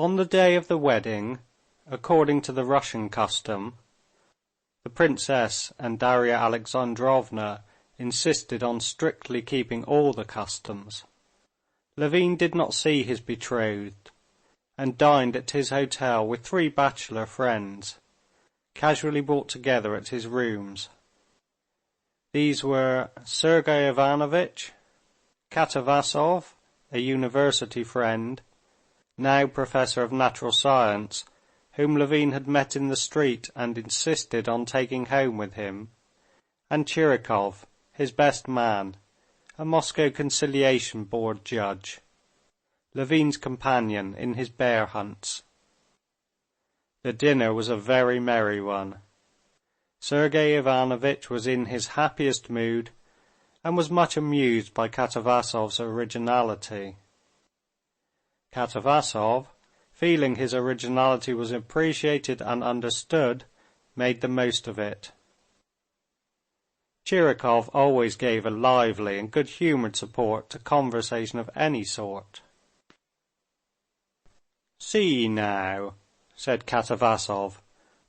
On the day of the wedding, according to the Russian custom, the princess and Darya Alexandrovna insisted on strictly keeping all the customs. Levin did not see his betrothed, and dined at his hotel with 3 bachelor friends, casually brought together at his rooms. These were Sergey Ivanovitch, Katavasov, a university friend, now professor of natural science, whom Levin had met in the street and insisted on taking home with him, and Chirikov, his best man, a Moscow Conciliation Board judge, Levin's companion in his bear hunts. The dinner was a very merry one. Sergey Ivanovitch was in his happiest mood, and was much amused by Katavasov's originality. Katavasov, feeling his originality was appreciated and understood, made the most of it. Chirikov always gave a lively and good-humoured support to conversation of any sort. "See now," said Katavasov,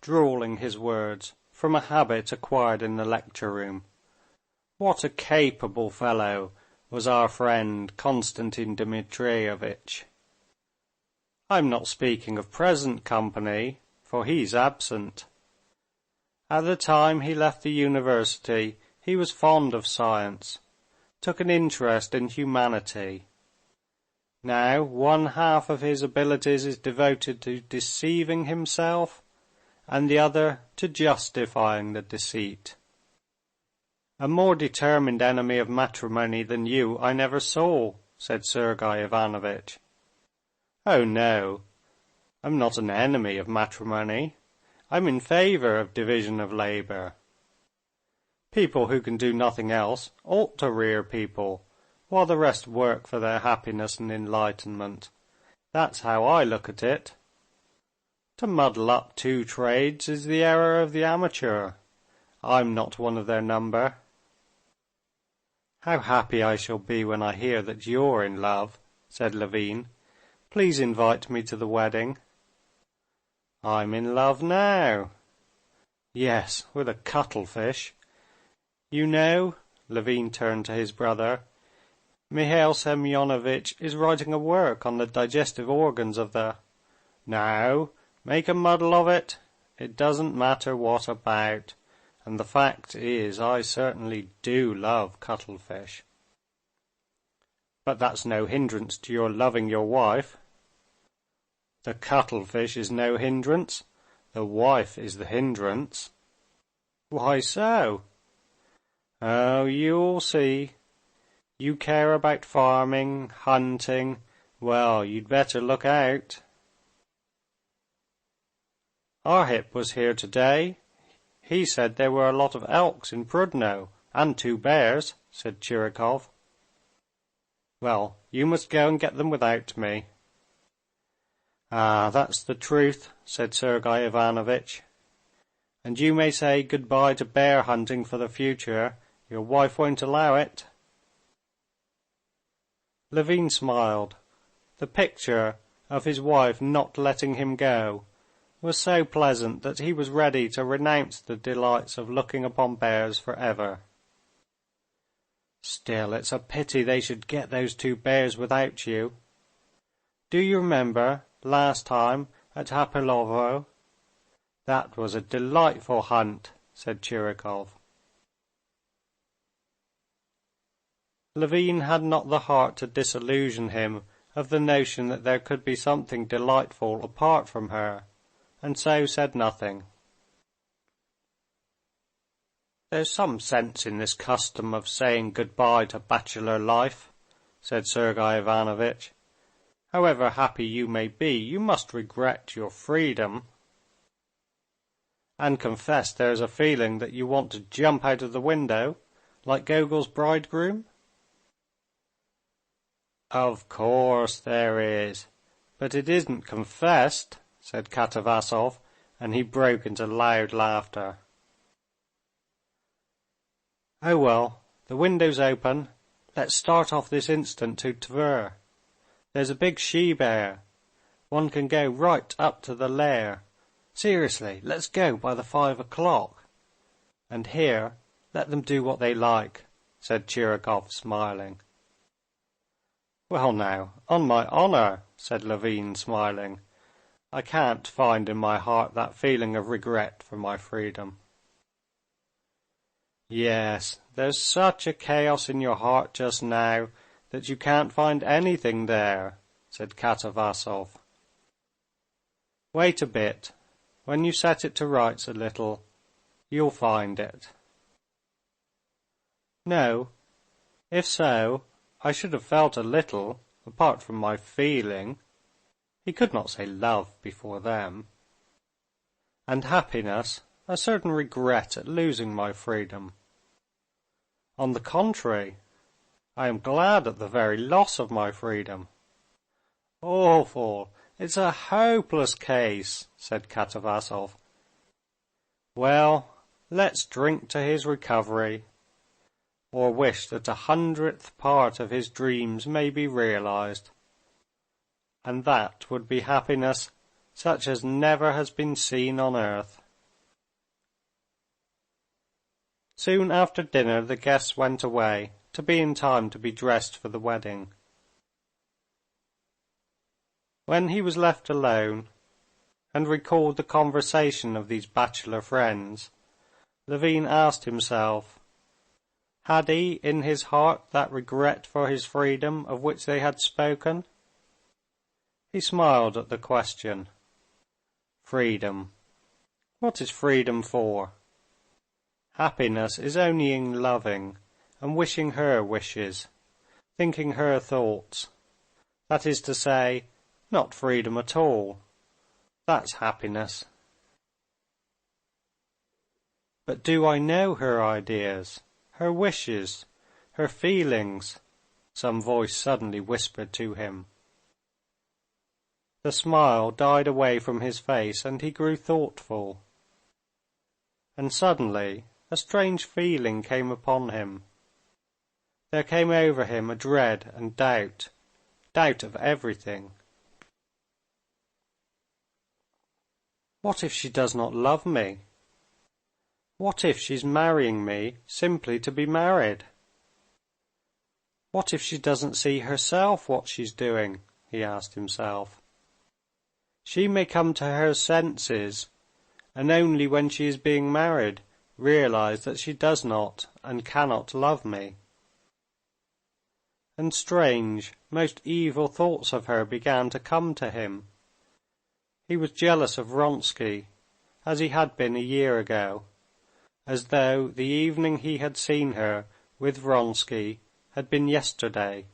drawling his words from a habit acquired in the lecture-room. "What a capable fellow was our friend Konstantin Dmitrievitch. I'm not speaking of present company, for he's absent. At the time he left the university, he was fond of science, took an interest in humanity. Now 1/2 of his abilities is devoted to deceiving himself, and the other to justifying the deceit. A more determined enemy of matrimony than you I never saw," said Sergey Ivanovitch. "Oh no, I'm not an enemy of matrimony. I'm in favor of division of labor. People who can do nothing else ought to rear people, while the rest work for their happiness and enlightenment. That's how I look at it. To muddle up 2 trades is the error of the amateur. I'm not one of their number." "How happy I shall be when I hear that you're in love," said Levin. "Please invite me to the wedding." "I'm in love now." "Yes, with a cuttlefish. You know," Levin turned to his brother, "Mihail Semyonovitch is writing a work on the digestive organs of the—" "Now, make a muddle of it. It doesn't matter what about, and the fact is I certainly do love cuttlefish." "But that's no hindrance to your loving your wife." "The cuttlefish is no hindrance. The wife is the hindrance." "Why so?" "Oh, you'll see. You care about farming, hunting. Well, you'd better look out." "Arhip was here today. He said there were a lot of elks in Prudno, and 2 bears," said Chirikov. "Well, you must go and get them without me." "Ah, that's the truth," said Sergey Ivanovitch. "And you may say good-bye to bear hunting for the future. Your wife won't allow it." Levin smiled. The picture of his wife not letting him go was so pleasant that he was ready to renounce the delights of looking upon bears forever. "Still, it's a pity they should get those 2 bears without you. Do you remember last time at Hapilovo? That was a delightful hunt," said Chirikov. Levin had not the heart to disillusion him of the notion that there could be something delightful apart from her, and so said nothing. "There's some sense in this custom of saying good-bye to bachelor life," said Sergey Ivanovitch. "However happy you may be, you must regret your freedom, and confess there's a feeling that you want to jump out of the window, like Gogol's bridegroom." "Of course there is, but it isn't confessed," said Katavasov, and he broke into loud laughter. "Oh well, the window's open. Let's start off this instant to Tver. There's a big she-bear. One can go right up to the lair. Seriously, let's go by the 5 o'clock. And here, let them do what they like," said Tchirikov, smiling. "Well now, on my honour," said Levin, smiling, "I can't find in my heart that feeling of regret for my freedom." "Yes, there's such a chaos in your heart just now that you can't find anything there," said Katavasov. "Wait a bit. When you set it to rights a little, you'll find it." "No, if so, I should have felt a little, apart from my feeling," he could not say love before them, "and happiness, a certain regret at losing my freedom. On the contrary, I am glad at the very loss of my freedom." "Awful! It's a hopeless case," said Katavasov. "Well, let's drink to his recovery, or wish that 100th part of his dreams may be realized, and that would be happiness such as never has been seen on earth." Soon after dinner the guests went away to be in time to be dressed for the wedding. When he was left alone, and recalled the conversation of these bachelor friends, Levin asked himself, had he in his heart that regret for his freedom of which they had spoken? He smiled at the question. Freedom. What is freedom for? Happiness is only in loving and wishing her wishes, thinking her thoughts. That is to say, not freedom at all. That's happiness. But do I know her ideas, her wishes, her feelings? Some voice suddenly whispered to him. The smile died away from his face and he grew thoughtful. And suddenly a strange feeling came upon him. There came over him a dread and doubt of everything. What if she does not love me? What if she's marrying me simply to be married? What if she doesn't see herself what she's doing? He asked himself. She may come to her senses, and only when she is being married realize that she does not and cannot love me. And strange, most evil thoughts of her began to come to him. He was jealous of Vronsky, as he had been a year ago, as though the evening he had seen her with Vronsky had been yesterday.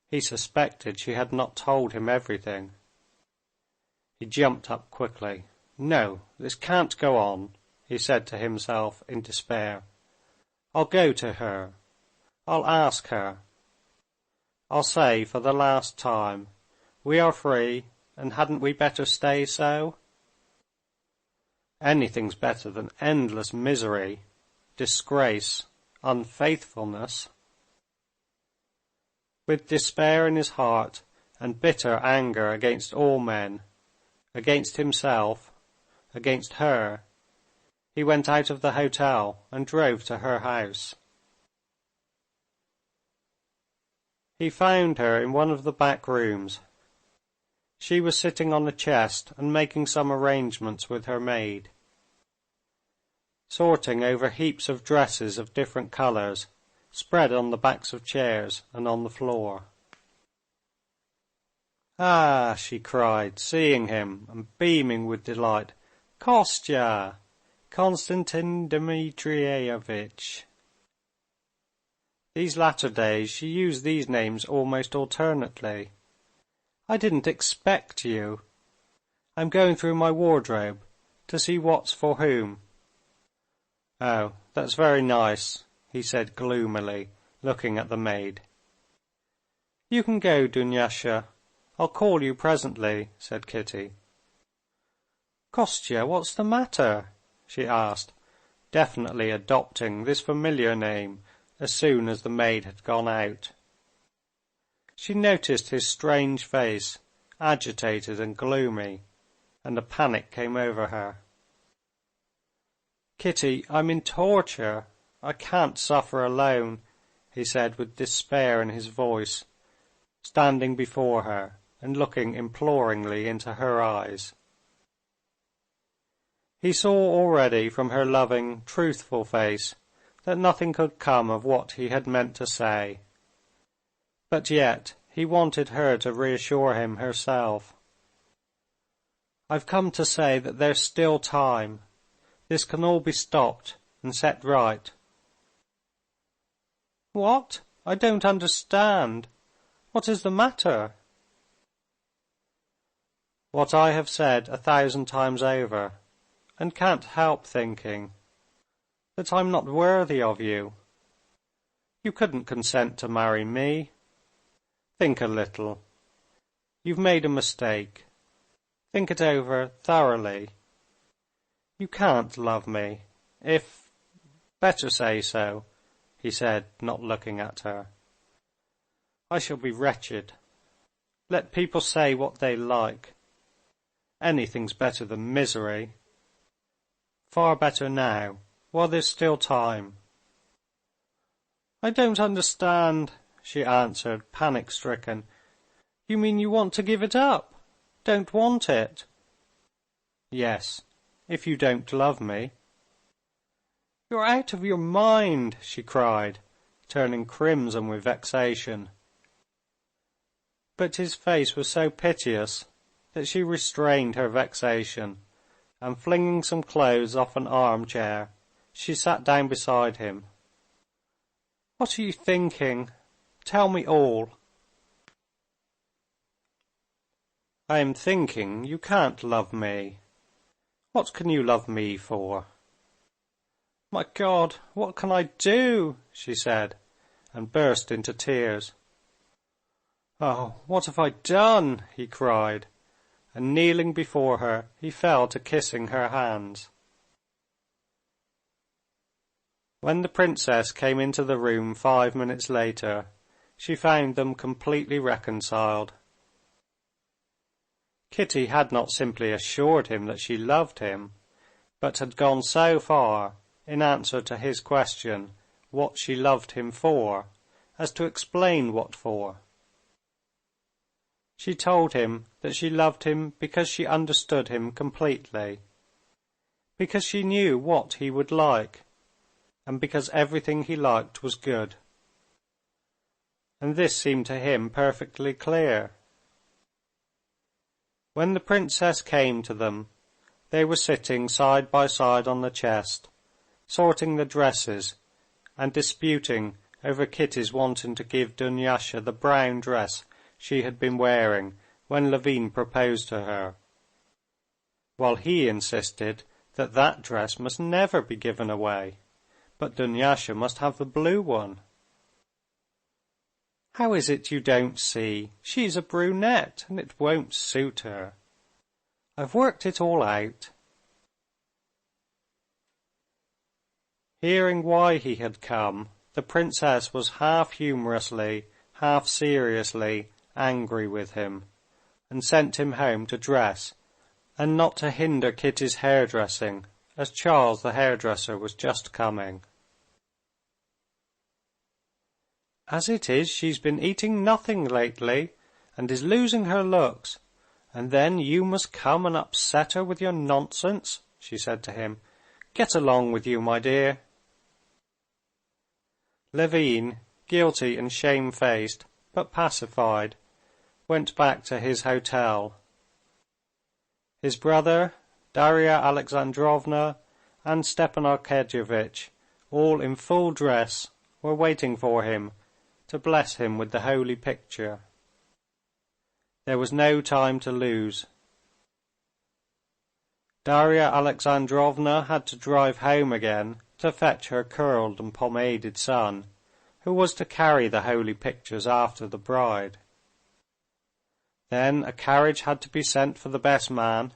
He suspected she had not told him everything. He jumped up quickly. No, this can't go on, he said to himself in despair. I'll go to her. I'll ask her. I'll say for the last time, we are free, and hadn't we better stay so? Anything's better than endless misery, disgrace, unfaithfulness. With despair in his heart and bitter anger against all men, against himself, against her, he went out of the hotel and drove to her house. He found her in one of the back rooms. She was sitting on a chest and making some arrangements with her maid, sorting over heaps of dresses of different colors, spread on the backs of chairs and on the floor. "Ah!" she cried, seeing him and beaming with delight. "Kostya! Konstantin Dmitrievitch!" These latter days she used these names almost alternately. "I didn't expect you. I'm going through my wardrobe to see what's for whom." "Oh, that's very nice," he said gloomily, looking at the maid. "You can go, Dunyasha. I'll call you presently," said Kitty. "Kostya, what's the matter?" she asked, definitely adopting this familiar name as soon as the maid had gone out. She noticed his strange face agitated and gloomy, and a panic came over her. "Kitty, I'm in torture. I can't suffer alone," he said with despair in his voice, standing before her and looking imploringly into her eyes. He saw already from her loving, truthful face that nothing could come of what he had meant to say. But yet he wanted her to reassure him herself. "I've come to say that there's still time. This can all be stopped and set right." "What? I don't understand. What is the matter?" "What I have said 1,000 times over, and can't help thinking, that I'm not worthy of you. You couldn't consent to marry me. Think a little. You've made a mistake. Think it over thoroughly. You can't love me, if... Better say so," he said, not looking at her. "I shall be wretched. Let people say what they like. Anything's better than misery. Far better now, while there's still time." "I don't understand," she answered, panic-stricken. "You mean you want to give it up? Don't want it?" "Yes, if you don't love me." "You're out of your mind!" she cried, turning crimson with vexation. But his face was so piteous that she restrained her vexation, and flinging some clothes off an arm-chair, she sat down beside him. "What are you thinking? Tell me all." "I am thinking you can't love me. What can you love me for?" "My God, what can I do?" she said, and burst into tears. "Oh, what have I done?" he cried, and kneeling before her, he fell to kissing her hands. When the princess came into the room 5 minutes later, she found them completely reconciled. Kitty had not simply assured him that she loved him, but had gone so far, in answer to his question, what she loved him for, as to explain what for. She told him that she loved him because she understood him completely, because she knew what he would like, and because everything he liked was good. And this seemed to him perfectly clear. When the princess came to them, they were sitting side by side on the chest, sorting the dresses, and disputing over Kitty's wanting to give Dunyasha the brown dress she had been wearing when Levin proposed to her, while he insisted that that dress must never be given away, but Dunyasha must have the blue one. "How is it you don't see? She's a brunette, and it won't suit her. I've worked it all out." Hearing why he had come, the princess was half humorously, half seriously angry with him, and sent him home to dress, and not to hinder Kitty's hairdressing, as Charles the hairdresser was just coming. "As it is, she's been eating nothing lately, and is losing her looks, and then you must come and upset her with your nonsense," she said to him. "Get along with you, my dear." Levin, guilty and shamefaced, but pacified, went back to his hotel. His brother, Darya Alexandrovna, and Stepan Arkadyevitch, all in full dress, were waiting for him to bless him with the holy picture. There was no time to lose. Darya Alexandrovna had to drive home again to fetch her curled and pomaded son, who was to carry the holy pictures after the bride. Then a carriage had to be sent for the best man,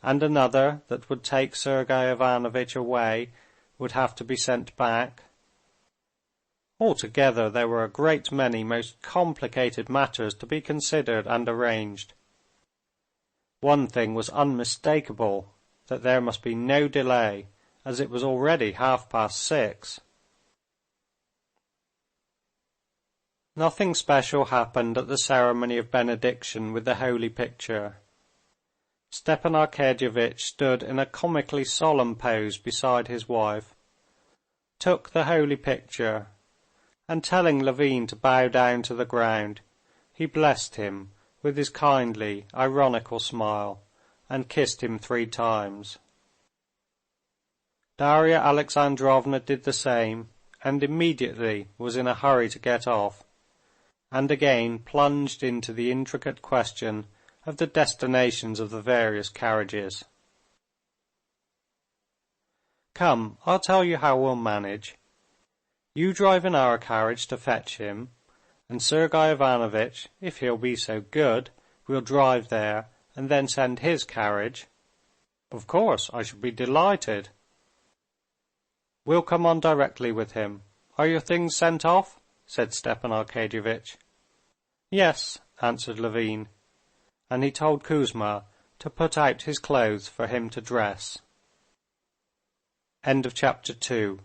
and another that would take Sergey Ivanovitch away would have to be sent back. Altogether there were a great many most complicated matters to be considered and arranged. One thing was unmistakable, that there must be no delay, as it was already 6:30. Nothing special happened at the ceremony of benediction with the holy picture. Stepan Arkadyevitch stood in a comically solemn pose beside his wife, took the holy picture, and telling Levin to bow down to the ground, he blessed him with his kindly, ironical smile, and kissed him 3 times. Darya Alexandrovna did the same, and immediately was in a hurry to get off, and again plunged into the intricate question of the destinations of the various carriages. "Come, I'll tell you how we'll manage. You drive in our carriage to fetch him, and Sergey Ivanovitch, if he'll be so good, will drive there and then send his carriage." "Of course, I should be delighted." "We'll come on directly with him. Are your things sent off?" said Stepan Arkadyevitch. "Yes," answered Levin, and he told Kuzma to put out his clothes for him to dress. Chapter 2